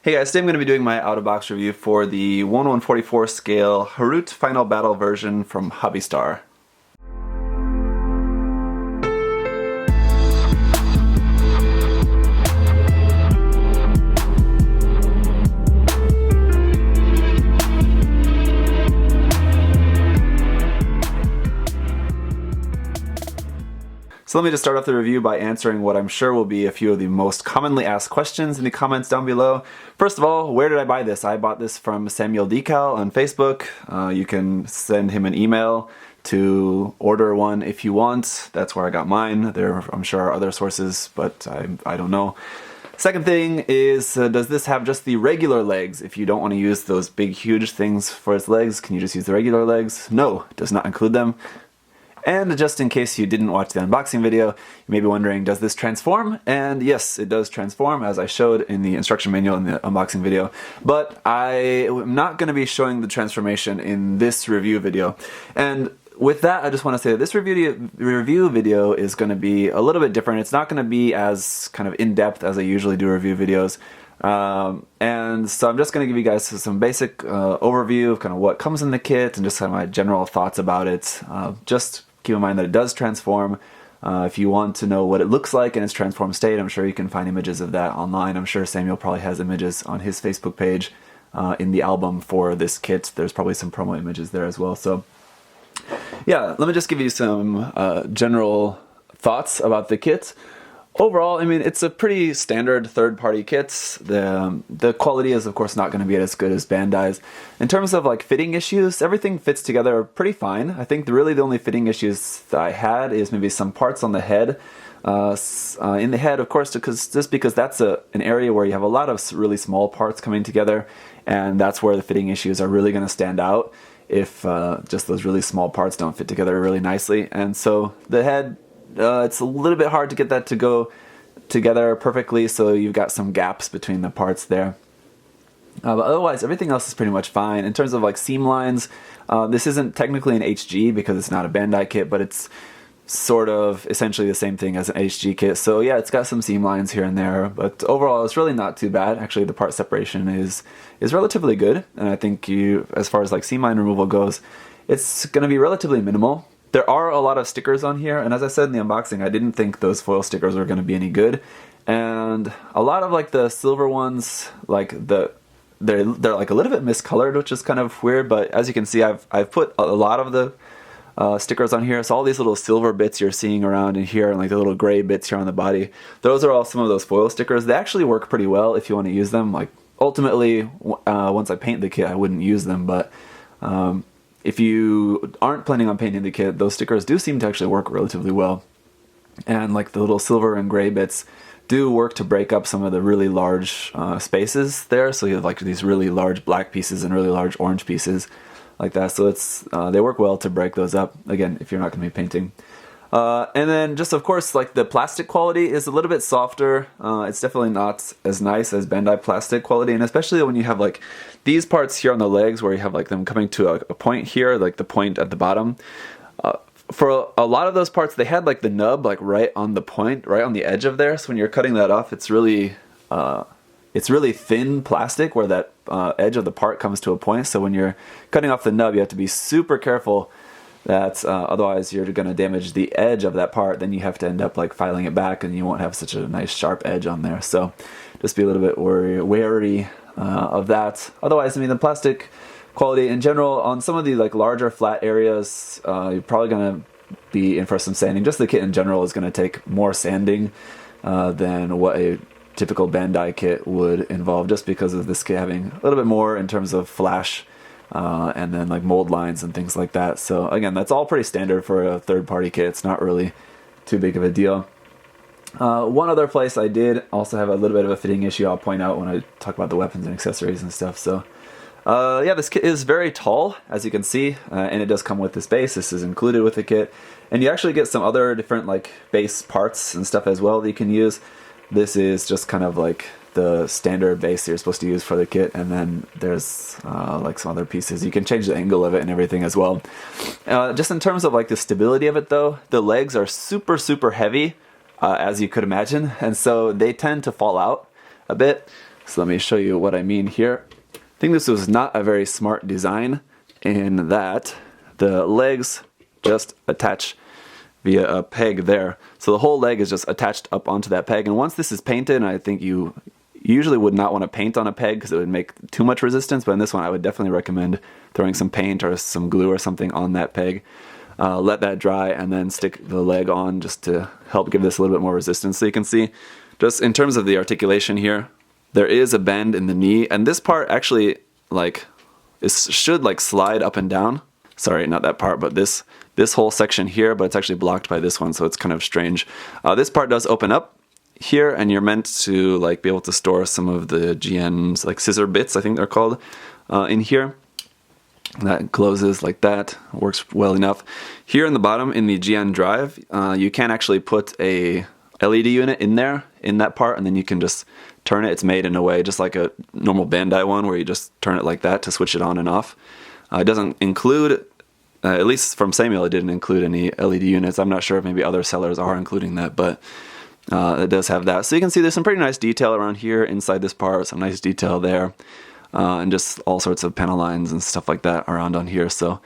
Hey guys, today I'm going to be doing my out-of-box review for the 1/144 scale Harute Final Battle version from HobbyStar. So let me just start off the review by answering what I'm sure will be a few of the most commonly asked questions in the comments down below. First of all, where did I buy this? I bought this from Samuel Decal on Facebook. You can send him an email to order one if you want. That's where I got mine. There, I'm sure, are other sources, but I don't know. Second thing is, does this have just the regular legs? If you don't want to use those big, huge things for its legs, can you just use the regular legs? No, it does not include them. And just in case you didn't watch the unboxing video, you may be wondering, does this transform? And yes, it does transform, as I showed in the instruction manual in the unboxing video. But I am not going to be showing the transformation in this review video. And with that, I just want to say that this review video is going to be a little bit different. It's not going to be as kind of in-depth as I usually do review videos. And so I'm just going to give you guys some basic overview of kind of what comes in the kit and just kind of my general thoughts about it. Just keep in mind that it does transform. If you want to know what it looks like in its transformed state, I'm sure you can find images of that online. I'm sure Samuel probably has images on his Facebook page in the album for this kit. There's probably some promo images there as well. So yeah, let me just give you some general thoughts about the kit. Overall, I mean, it's a pretty standard third-party kit. The quality is, of course, not going to be as good as Bandai's. In terms of like fitting issues, everything fits together pretty fine. I think really the only fitting issues that I had is maybe some parts on the head. In the head, of course, just because that's an area where you have a lot of really small parts coming together, and that's where the fitting issues are really going to stand out if just those really small parts don't fit together really nicely. And so the head, it's a little bit hard to get that to go together perfectly, so you've got some gaps between the parts there. But otherwise, everything else is pretty much fine. In terms of like seam lines, this isn't technically an HG because it's not a Bandai kit, but it's sort of essentially the same thing as an HG kit. So yeah, it's got some seam lines here and there, but overall it's really not too bad. Actually, the part separation is relatively good, and I think as far as like seam line removal goes, it's going to be relatively minimal. There are a lot of stickers on here, and as I said in the unboxing, I didn't think those foil stickers were going to be any good. And a lot of like the silver ones, like they're like a little bit miscolored, which is kind of weird. But as you can see, I've put a lot of the stickers on here. So all these little silver bits you're seeing around in here, and like the little gray bits here on the body, those are all some of those foil stickers. They actually work pretty well if you want to use them. Like ultimately, once I paint the kit, I wouldn't use them, but if you aren't planning on painting the kit, those stickers do seem to actually work relatively well. And like the little silver and gray bits do work to break up some of the really large spaces there. So you have like these really large black pieces and really large orange pieces like that. So they work well to break those up, again, if you're not going to be painting. And then just, of course, like the plastic quality is a little bit softer. It's definitely not as nice as Bandai plastic quality, and especially when you have like these parts here on the legs where you have like them coming to a point here, like the point at the bottom. For a lot of those parts, they had like the nub like right on the point, right on the edge of there. So when you're cutting that off, it's really thin plastic where that edge of the part comes to a point. So when you're cutting off the nub, you have to be super careful that otherwise you're going to damage the edge of that part. Then you have to end up like filing it back, and you won't have such a nice sharp edge on there. So just be a little bit wary of that. Otherwise, I mean, the plastic quality in general on some of the like larger flat areas, you're probably going to be in for some sanding. Just the kit in general is going to take more sanding than what a typical Bandai kit would involve, just because of this kit having a little bit more in terms of flash and then like mold lines and things like that. So again, that's all pretty standard for a third-party kit. It's not really too big of a deal. One other place I did also have a little bit of a fitting issue I'll point out when I talk about the weapons and accessories and stuff. So yeah, this kit is very tall, as you can see, and it does come with this base. This is included with the kit, and you actually get some other different like base parts and stuff as well that you can use. This is just kind of like the standard base you're supposed to use for the kit, and then there's like some other pieces. You can change the angle of it and everything as well. Just in terms of like the stability of it though, the legs are super heavy, as you could imagine, and so they tend to fall out a bit. So let me show you what I mean here. I think this was not a very smart design in that the legs just attach via a peg there. So the whole leg is just attached up onto that peg. And once this is painted, I think you usually would not want to paint on a peg because it would make too much resistance. But in this one, I would definitely recommend throwing some paint or some glue or something on that peg. Let that dry and then stick the leg on just to help give this a little bit more resistance. So you can see just in terms of the articulation here, there is a bend in the knee, and this part actually should like slide up and down. Sorry, not that part, but this whole section here, but it's actually blocked by this one, so it's kind of strange. This part does open up here, and you're meant to like be able to store some of the GN's like scissor bits, I think they're called, in here. That closes like that, works well enough. Here in the bottom in the GN drive, you can actually put a LED unit in there, in that part, and then you can just turn it. It's made in a way just like a normal Bandai one where you just turn it like that to switch it on and off. It doesn't include, at least from Samuel, it didn't include any LED units. I'm not sure if maybe other sellers are including that, but it does have that. So you can see there's some pretty nice detail around here inside this part, some nice detail there, and just all sorts of panel lines and stuff like that around on here. So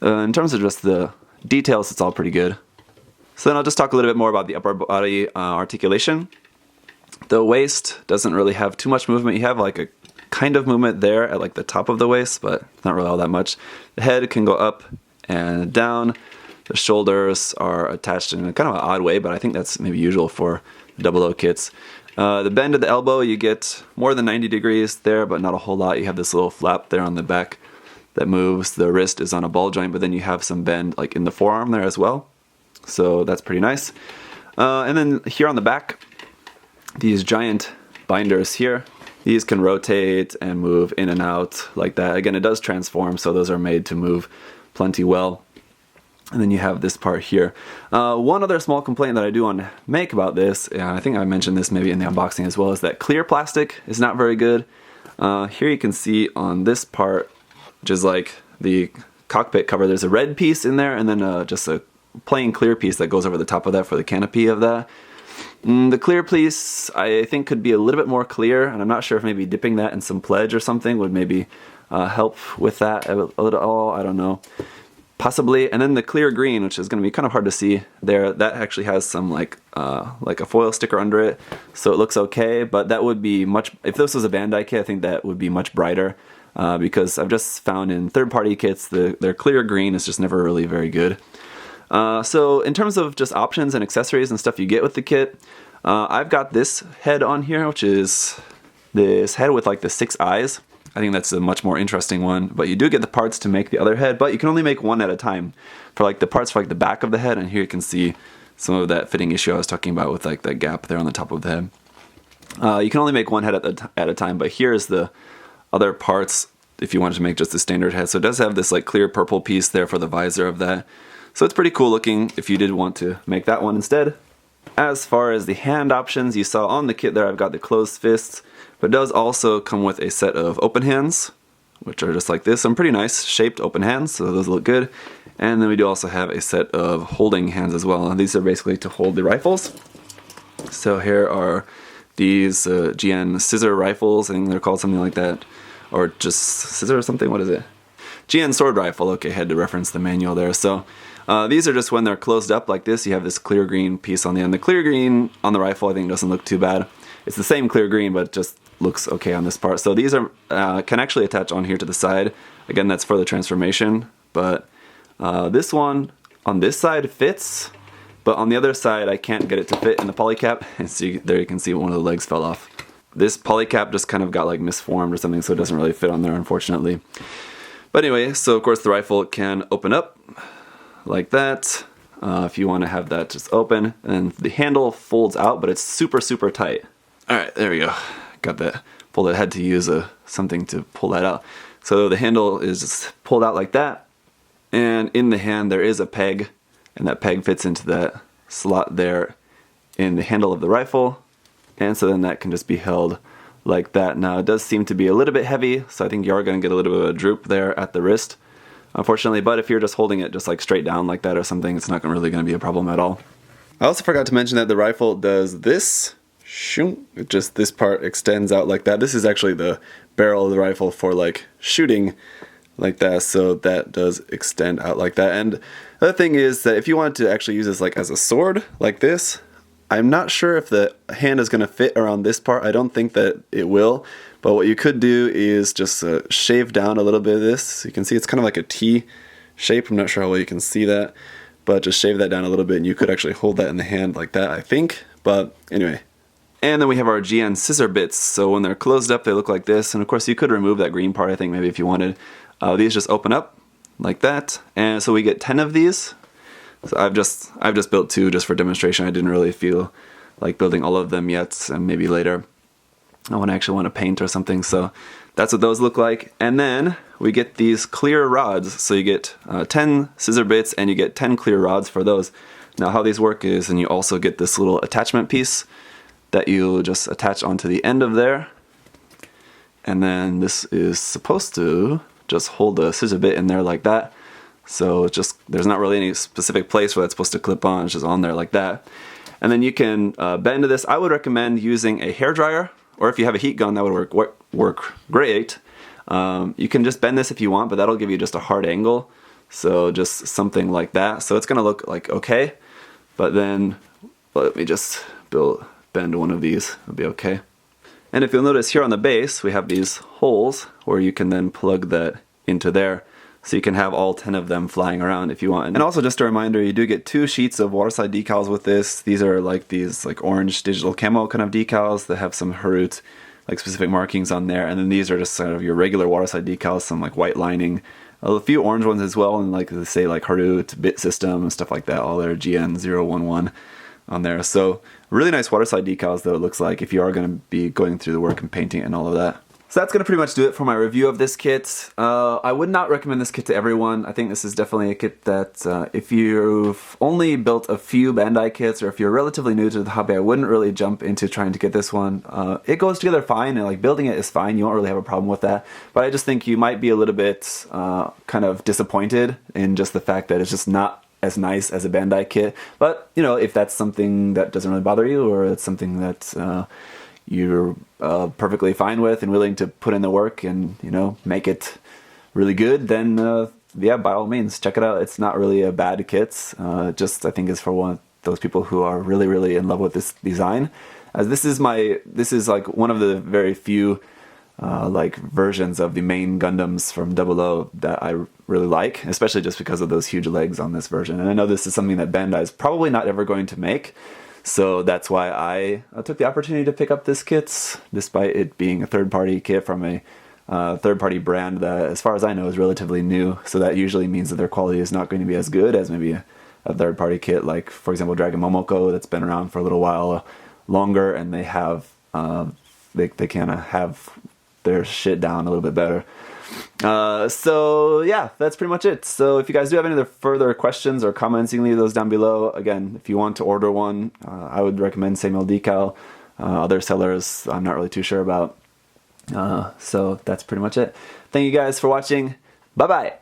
in terms of just the details, it's all pretty good. So then I'll just talk a little bit more about the upper body articulation. The waist doesn't really have too much movement. You have like a kind of movement there at like the top of the waist, but not really all that much. The head can go up and down. The shoulders are attached in a kind of an odd way, but I think that's maybe usual for the 00 kits. The bend of the elbow, you get more than 90 degrees there, but not a whole lot. You have this little flap there on the back that moves. The wrist is on a ball joint, but then you have some bend like in the forearm there as well. So that's pretty nice. And then here on the back, these giant binders here, these can rotate and move in and out like that. Again, it does transform, so those are made to move plenty well. And then you have this part here. One other small complaint that I do want to make about this, and I think I mentioned this maybe in the unboxing as well, is that clear plastic is not very good. Here you can see on this part, which is like the cockpit cover, there's a red piece in there, and then just a plain clear piece that goes over the top of that for the canopy of that. The clear piece I think could be a little bit more clear, and I'm not sure if maybe dipping that in some pledge or something would maybe help with that a little. I don't know, possibly. And then the clear green, which is going to be kind of hard to see there, that actually has some like a foil sticker under it, so it looks okay. But that would be much, if this was a Bandai kit, I think that would be much brighter, because I've just found in third-party kits their clear green is just never really very good. So in terms of just options and accessories and stuff you get with the kit, I've got this head on here, which is this head with like the 6 eyes. I think that's a much more interesting one, but you do get the parts to make the other head, but you can only make one at a time for like the parts for like the back of the head. And here you can see some of that fitting issue I was talking about with like the gap there on the top of the head. You can only make one head at a time, but here's the other parts if you wanted to make just the standard head. So it does have this like clear purple piece there for the visor of that. So it's pretty cool looking if you did want to make that one instead. As far as the hand options, you saw on the kit there I've got the closed fists, but it does also come with a set of open hands, which are just like this. Some pretty nice shaped open hands, so those look good. And then we do also have a set of holding hands as well. And these are basically to hold the rifles. So here are these GN scissor rifles. I think they're called something like that. Or just scissor or something, what is it? GN sword rifle, okay, had to reference the manual there. So these are just when they're closed up like this, you have this clear green piece on the end. The clear green on the rifle I think doesn't look too bad. It's the same clear green, but it just looks okay on this part. So these are can actually attach on here to the side. Again, that's for the transformation, but this one on this side fits, but on the other side I can't get it to fit in the polycap. And see, there you can see one of the legs fell off. This polycap just kind of got like misformed or something, so it doesn't really fit on there, unfortunately. But anyway, so of course the rifle can open up like that, if you want to have that just open, and the handle folds out, but it's super tight. Alright, there we go. Got that pulled. I had to use something to pull that out. So the handle is just pulled out like that, and in the hand there is a peg, and that peg fits into that slot there in the handle of the rifle, and so then that can just be held like that. Now it does seem to be a little bit heavy, so I think you are going to get a little bit of a droop there at the wrist, unfortunately, but if you're just holding it just like straight down like that or something, it's not really going to be a problem at all. I also forgot to mention that the rifle does this just this part extends out like that. This is actually the barrel of the rifle for like shooting like that, so that does extend out like that. And the other thing is that if you wanted to actually use this like as a sword like this, I'm not sure if the hand is going to fit around this part. I don't think that it will, but what you could do is just shave down a little bit of this. So you can see it's kind of like a T shape. I'm not sure how well you can see that, but just shave that down a little bit and you could actually hold that in the hand like that, I think. But anyway. And then we have our GN scissor bits. So when they're closed up, they look like this. And of course you could remove that green part, I think, maybe if you wanted. These just open up like that. And so we get 10 of these. So I've just built 2 just for demonstration. I didn't really feel like building all of them yet, and maybe later I actually want to paint or something. So that's what those look like. And then we get these clear rods. So you get 10 scissor bits and you get 10 clear rods for those. Now how these work is, and you also get this little attachment piece that you just attach onto the end of there. And then this is supposed to just hold the scissor bit in there like that. So it's just, there's not really any specific place where it's supposed to clip on, it's just on there like that. And then you can bend this. I would recommend using a hairdryer, or if you have a heat gun, that would work great. You can just bend this if you want, but that'll give you just a hard angle. So just something like that. So it's gonna look like okay, but then let me just bend one of these, it'll be okay. And if you'll notice here on the base, we have these holes where you can then plug that into there. So you can have all 10 of them flying around if you want. And also just a reminder, you do get 2 sheets of waterside decals with this. These are like these like orange digital camo kind of decals that have some Harute like specific markings on there. And then these are just sort of your regular waterside decals, some like white lining, a few orange ones as well, and like they say like Harute, Bit System and stuff like that, all their GN011 on there. So really nice waterside decals though, it looks like, if you are going to be going through the work and painting and all of that. So that's going to pretty much do it for my review of this kit. I would not recommend this kit to everyone. I think this is definitely a kit that if you've only built a few Bandai kits, or if you're relatively new to the hobby, I wouldn't really jump into trying to get this one. It goes together fine, and like building it is fine. You won't really have a problem with that. But I just think you might be a little bit kind of disappointed in just the fact that it's just not as nice as a Bandai kit. But, you know, if that's something that doesn't really bother you, or it's something that you're perfectly fine with and willing to put in the work and, you know, make it really good, then yeah, by all means, check it out. It's not really a bad kit. Just I think is for one of those people who are really, really in love with this design. As this is like one of the very few like versions of the main Gundams from 00 that I really like, especially just because of those huge legs on this version. And I know this is something that Bandai is probably not ever going to make. So that's why I took the opportunity to pick up this kit, despite it being a third-party kit from a third-party brand that, as far as I know, is relatively new. So that usually means that their quality is not going to be as good as maybe a third-party kit, like, for example, Dragon Momoko, that's been around for a little while longer, and they have they kind of have their shit down a little bit better. So yeah, that's pretty much it. So if you guys do have any other further questions or comments, you can leave those down below. Again, if you want to order one, I would recommend Samuel Decal. Other sellers, I'm not really too sure about. So that's pretty much it. Thank you guys for watching. Bye-bye.